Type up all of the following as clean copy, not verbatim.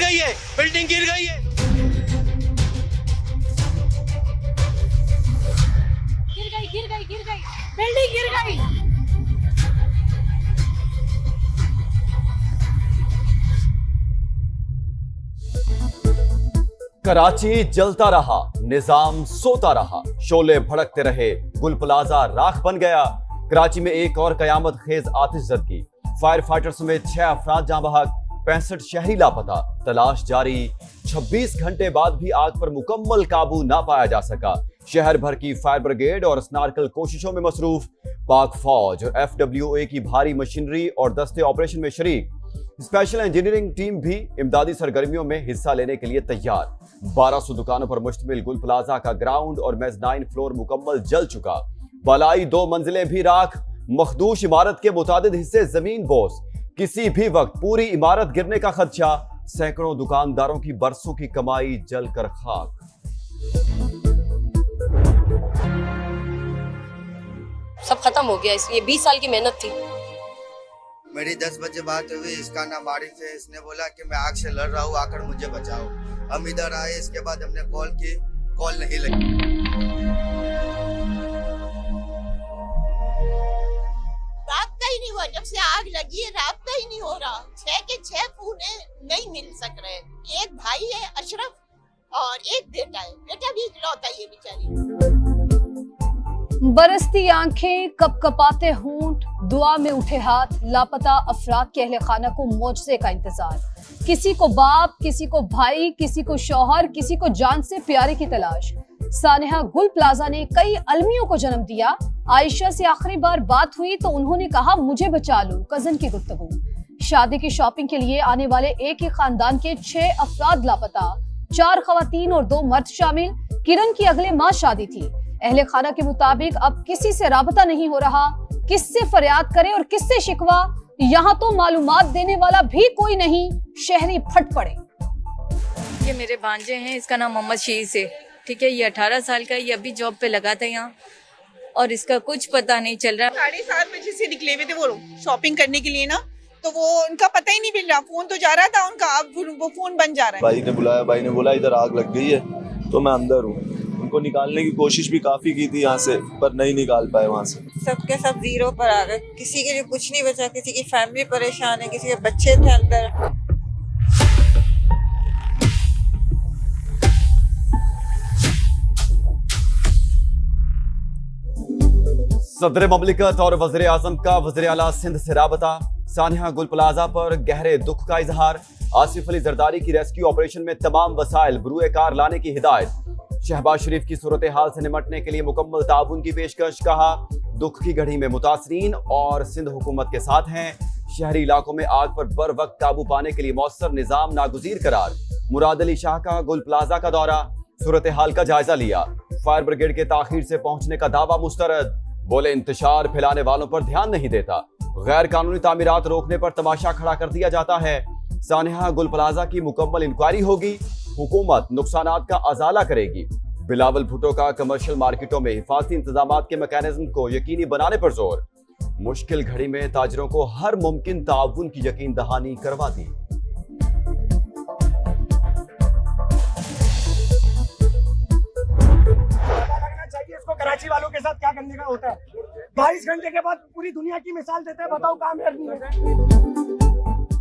गई है, बिल्डिंग गिर गई है। गिर गई, बिल्डिंग गिर गई। कराची जलता रहा, निजाम सोता रहा, शोले भड़कते रहे, गुल प्लाजा राख बन गया। कराची में एक और कयामत खेज आतिशज़दगी, फायर फाइटर समेत 6 अफराद जाँ बहक, 65 शहरी लापता, तलाश जारी। 26 घंटे बाद भी आग पर मुकम्मल काबू ना पाया जा सका। शहर भर की फायर ब्रिगेड और स्नार्कल कोशिशों में मसरूफ। पाक फौज और FWA की भारी मशीनरी और दस्ते ऑपरेशन में शरीक। स्पेशल इंजीनियरिंग टीम भी इमदादी सरगर्मियों में हिस्सा लेने के लिए तैयार। 1200 दुकानों पर मुश्तमिल गुल प्लाजा का ग्राउंड और मेज़नाइन फ्लोर मुकम्मल जल चुका। बलाई 2 मंजिलें भी राख, मखदूश इमारत के मुतादिद हिस्से जमीन बोस। किसी भी वक्त पूरी इमारत गिरने का खदशा। सैकड़ों दुकानदारों की बरसों की कमाई जलकर खाक। सब खत्म हो गया। ये 20 साल की मेहनत थी। मेरी 10 बजे बात हुई, इसका नाम आरिफ है। इसने बोला कि मैं आग से लड़ रहा हूँ, आकर मुझे बचाओ। हम इधर आए, इसके बाद हमने कॉल की, कॉल नहीं लगी। राब्ता ही नहीं हुआ, जब से आग लगी है राब्ता ही नहीं हो रहा। 6 के 6 फोन नहीं मिल सक रहे। एक भाई है अशरफ और एक बेटा है, बेटा भी इकलौता ही है बेचारी। बरसती आंखें, कपकपाते होंठ, दुआ में उठे हाथ, लापता अफराद के अहले खाना को मौजज़े का इंतजार। किसी को बाप, किसी को भाई, किसी को शौहर, किसी को जान से प्यारे की तलाश। सानेहा गुल प्लाजा ने कई अलमियों को जन्म दिया। आयशा से आखिरी बार बात हुई तो उन्होंने कहा मुझे बचा लो, कजन की गुफ्तगू। शादी की शॉपिंग के लिए आने वाले एक ही खानदान के 6 अफराद लापता, 4 खवातीन और 2 मर्द शामिल। किरण की अगले माह शादी थी। अहले खाना के मुताबिक अब किसी से राबता नहीं हो रहा। किससे फरियाद करे और किससे शिकवा, यहाँ तो मालूमात देने वाला भी कोई नहीं। शहरी फट पड़े। ये मेरे भांजे हैं, इसका नाम मोहम्मद शीज है। ठीक है, ये 18 साल का, ये अभी जॉब पे लगा था यहाँ और इसका कुछ पता नहीं चल रहा। 7:30 बजे से निकले हुए थे वो शॉपिंग करने के लिए ना, तो वो उनका पता ही नहीं मिल रहा। फोन तो जा रहा था उनका, अब वो फोन बंद जा रहा है। भाई ने बुलाया, भाई ने बोला इधर आग लग गई है, तो मैं अंदर हूँ। उनको निकालने की कोशिश भी काफी की थी यहाँ से, पर नहीं निकाल पाए वहाँ से। सबके सब जीरो पर आ गए। किसी के लिए कुछ नहीं बचा, किसी की फैमिली परेशान है, किसी के बच्चे थे अंदर। सदर ममलिकत और वज़ीर आज़म का वज़ीर आला सिंध से राबता। सानिया गुल प्लाजा पर गहरे दुख का इजहार। आसिफ अली जरदारी की रेस्क्यू ऑपरेशन में तमाम वसाइल बरूए कार लाने की हिदायत। शहबाज शरीफ की सूरत हाल से निमटने के लिए मुकम्मल ताउन की पेशकश। कहा दुख की घड़ी में मुतासरीन और सिंध हुकूमत के साथ हैं। शहरी इलाकों में आग पर बर वक्त काबू पाने के लिए मौसर निजाम नागुजीर करार। मुराद अली शाह का गुल प्लाजा का दौरा, सूरत हाल का जायजा लिया। फायर ब्रिगेड के ताखीर से पहुंचने का दावा मुस्तरद। बोले इंतशार फैलाने वालों पर ध्यान नहीं देता। गैर कानूनी तामीरात रोकने पर तमाशा खड़ा कर दिया जाता है। सानिहा गुल प्लाजा की मुकम्मल इंक्वायरी होगी। हुकूमत नुकसानात का अजाला करेगी। बिलावल भुट्टो का कमर्शियल मार्केटों में हिफाजती इंतजामात के मैकेनिज्म को यकीनी बनाने पर जोर। मुश्किल घड़ी में ताजरों को हर मुमकिन ताउन की यकीन दहानी करवा दी। इसको कराची वालों के साथ क्या करने का होता है। 22 घंटे के बाद पूरी दुनिया की मिसाल देते हैं, बताओ काम करनी है।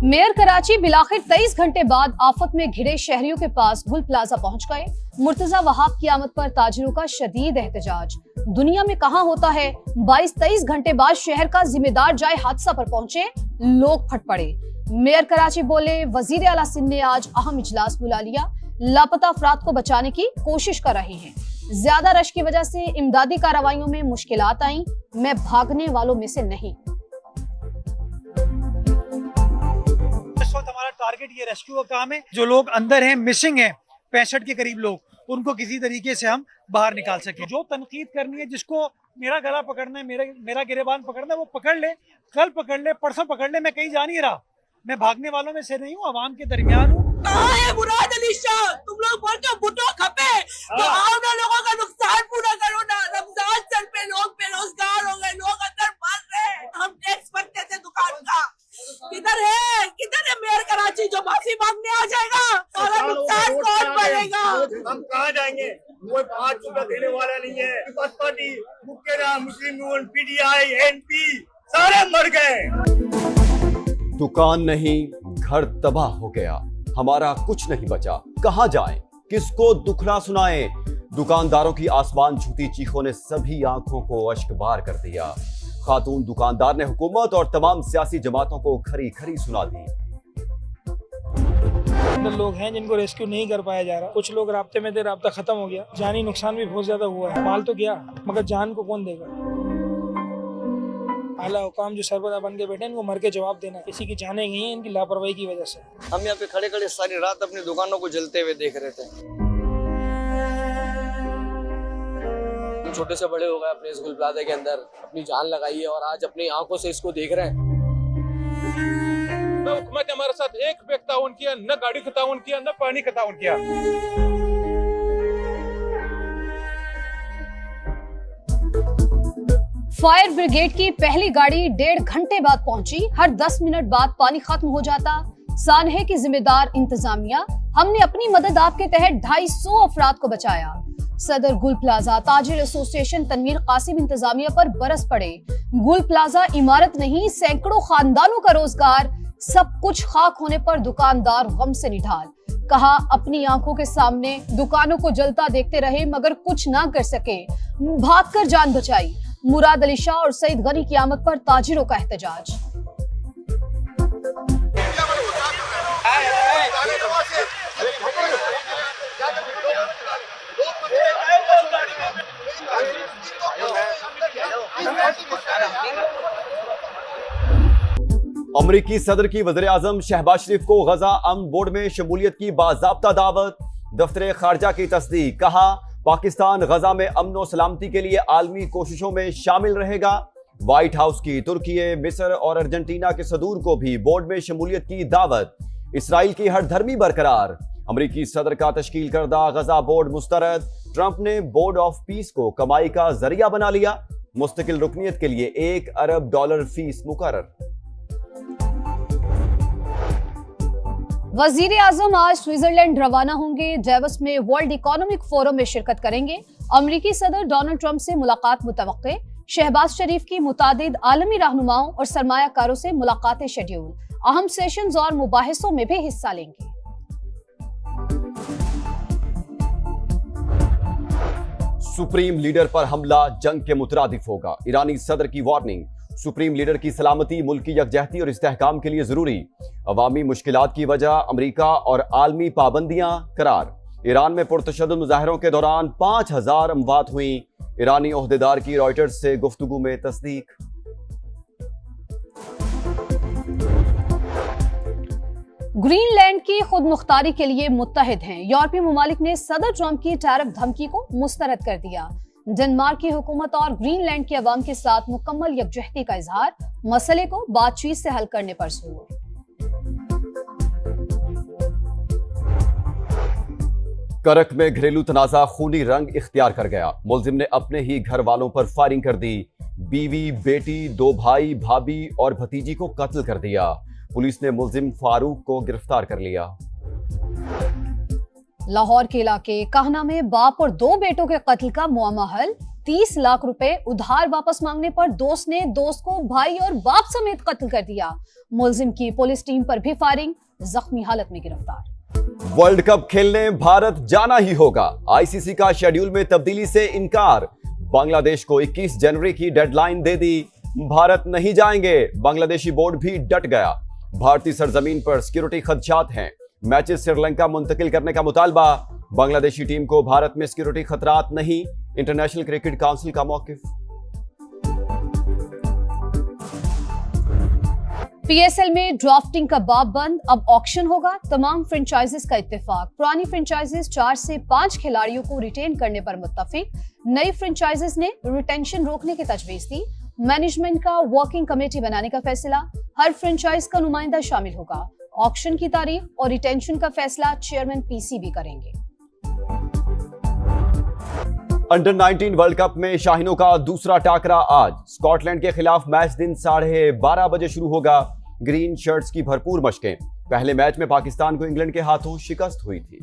मेयर कराची बिलाखिर 23 घंटे बाद आफत में घिरे शहरियों के पास गुल प्लाजा पहुंच गए। मुर्तजा वहाब की आमद पर ताजिरों का शदीद एहतजाज। दुनिया में कहां होता है, 22-23 घंटे बाद शहर का जिम्मेदार जाए हादसा पर पहुंचे, लोग फट पड़े। मेयर कराची बोले वजीर आला सिंध ने आज अहम इजलास बुला लिया। लापता अफराद को बचाने की कोशिश कर रहे हैं। ज्यादा रश की वजह से इमदादी कार्रवाइयों में मुश्किलात आई। मैं भागने वालों में से नहीं। इस वक्त हमारा टारगेट ये रेस्क्यू का काम है। जो लोग अंदर हैं, मिसिंग हैं 65 के करीब लोग, उनको किसी तरीके से हम बाहर निकाल सकें। जो तनकीद करनी है, जिसको मेरा गला पकड़ना है, मेरा गिरेबान पकड़ना है, वो पकड़ ले, कल पकड़ ले, परसों पकड़ ले। मैं कहीं जा नहीं रहा। मैं भागने वालों में से नहीं हूँ, आवाम के दरमियान हूँ। मुराद अली शाह, तुम लोग बोलते हो भुट्टो खपे, तो आओ ना, लोगों का नुकसान पूरा करो ना। रमजान चल पे लोग बेरोजगार हो गए, लोग अंदर मर रहे हैं। हम टैक्स भरते थे दुकान का। किधर है मेयर कराची जो माफी मांगने आ जाएगा? एनपी सारे मर गए। दुकान नहीं, घर तबाह हो गया, हमारा कुछ नहीं बचा, कहां जाएं, किसको दुखड़ा सुनाएं। दुकानदारों की आसमान छूती चीखों ने सभी आंखों को अश्कबार कर दिया। खातून दुकानदार ने हुकूमत और तमाम सियासी जमातों को खरी खरी सुना दी। लोग हैं जिनको रेस्क्यू नहीं कर पाया जा रहा, कुछ लोग राब्ते में थे, राब्ता खत्म हो गया, जानी नुकसान भी बहुत ज्यादा हुआ है। माल तो गया मगर जान को कौन देगा। आला हुकाम जो सरबरा बन के बैठे इनको मर के जवाब देना, किसी की जाने गई है इनकी लापरवाही की वजह से। हम यहाँ पे खड़े खड़े सारी रात अपनी दुकानों को जलते हुए देख रहे थे। छोटे से बड़े हो गए, अपने इस गुल प्लाजा के अंदर अपनी जान लगाई है और आज अपनी आंखों से इसको देख रहे हैं। न हुकूमत ने हमारे साथ एक भी ताउन किया, न गाड़ी का ताउन किया, न पानी का ताउन किया। फायर ब्रिगेड की पहली गाड़ी 1.5 घंटे बाद पहुंची। हर 10 मिनट बाद पानी खत्म हो जाता। सानहे की जिम्मेदार इंतजामिया, हमने अपनी मदद आपके तहत 250 अफराद को बचाया। सदर गुल प्लाजा ताजिर एसोसिएशन तनवीर कासिम इंतजामिया पर बरस पड़े। गुल प्लाजा इमारत नहीं, सैकड़ों खानदानों का रोजगार, सब कुछ खाक होने पर दुकानदार गम से निढाल। कहा अपनी आंखों के सामने दुकानों को जलता देखते रहे मगर कुछ ना कर सके, भागकर जान बचाई। मुराद अली शाह और सईद गनी की आमद पर ताजिरों का एहतजाज। अमरीकी सदर की वज़ीर आज़म शहबाज शरीफ को गजा अमन बोर्ड में शमूलियत की बाज़ाब्ता दावत। दफ्तर खारजा की तस्दीक, कहा पाकिस्तान गजा में अमन और सलामती के लिए आलमी कोशिशों में शामिल रहेगा। व्हाइट हाउस की तुर्की, मिस्र और अर्जेंटीना के सदूर को भी बोर्ड में शमूलियत की दावत। इसराइल की हरधर्मी बरकरार। अमरीकी सदर का तश्कील करदा गजा बोर्ड मुस्तरद। ट्रंप ने बोर्ड ऑफ पीस को कमाई का जरिया बना लिया। मुस्तकिल रुकनियत के लिए $1 अरब फीस मुकर्रर। वजीर आजम आज स्विट्जरलैंड रवाना होंगे। डेवस में वर्ल्ड इकोनॉमिक फोरम में शिरकत करेंगे। अमरीकी सदर डोनाल्ड ट्रंप से मुलाकात मुतवक्के। शहबाज शरीफ की मुतादिद आलमी रहनुमाओं और सरमायाकारों से मुलाकातें शेड्यूल। अहम सेशंस और मुबाहिसों में भी हिस्सा लेंगे। सुप्रीम लीडर पर हमला जंग के मुतरादिफ होगा। ईरानी सदर की वार्निंग। सुप्रीम लीडर की सलामती मुल्क की यकजहती और इस्तेहकाम के लिए जरूरी। अवामी मुश्किलात की वजह अमरीका और आलमी पाबंदियां करार। ईरान में पुरतशद्दुद मुजाहरों के दौरान 5000 अमवात हुई। ईरानी ओहदेदार की रॉयटर्स से गुफ्तगू में तस्दीक। ग्रीनलैंड की खुद मुख्तारी के लिए मुत्तहिद हैं। यूरोपीय ममालिक ने सदर ट्रंप की टैरिफ धमकी को मुस्तरद कर दिया। डेनमार्क की हुकूमत और ग्रीनलैंड के अवाम के साथ मुकम्मल यकजहती का इजहार। मसले को बातचीत से हल करने पर जोर। करक में घरेलू तनाजा खूनी रंग इख्तियार कर गया। मुलजिम ने अपने ही घर वालों पर फायरिंग कर दी। बीवी, बेटी, 2 भाई, भाभी और भतीजी को कत्ल कर दिया। पुलिस ने मुलजिम फारूक को गिरफ्तार कर लिया। लाहौर के इलाके काहना में बाप और 2 बेटों के कत्ल का मुआमा हल। 30 लाख रुपए उधार वापस मांगने पर दोस्त ने दोस्त को भाई और बाप समेत कत्ल कर दिया। मुलजिम की पुलिस टीम पर भी फायरिंग, जख्मी हालत में गिरफ्तार। वर्ल्ड कप खेलने भारत जाना ही होगा। आईसीसी का शेड्यूल में तब्दीली से इनकार। बांग्लादेश को 21 जनवरी की डेडलाइन दे दी। भारत नहीं जाएंगे। बांग्लादेशी बोर्ड भी डट गया। भारतीय सरजमीन पर सिक्योरिटी खदशात हैं। मैचेस श्रीलंका मुंतकिल करने का मुतालबा। बांग्लादेशी टीम को भारत में सिक्योरिटी खतरात नहीं। इंटरनेशनल क्रिकेट काउंसिल का मौकिफ। पीएसएल में ड्राफ्टिंग का बाब बंद, अब ऑक्शन होगा। तमाम फ्रेंचाइजीज का इत्तेफाक। पुरानी फ्रेंचाइजीज 4 से 5 खिलाड़ियों को रिटेन करने पर मुत्तफिक। नई फ्रेंचाइजीज ने रिटेंशन रोकने की तजवीज दी। मैनेजमेंट का वर्किंग कमेटी बनाने का फैसला। हर फ्रेंचाइज का नुमाइंदा शामिल होगा। ऑक्शन की तारीख और रिटेंशन का फैसला चेयरमैन पीसीबी करेंगे। अंडर 19 वर्ल्ड कप में शाहीनों का दूसरा टाकरा आज। स्कॉटलैंड के खिलाफ मैच दिन 12:30 बजे शुरू होगा। ग्रीन शर्ट्स की भरपूर मशकें। पहले मैच में पाकिस्तान को इंग्लैंड के हाथों शिकस्त हुई थी।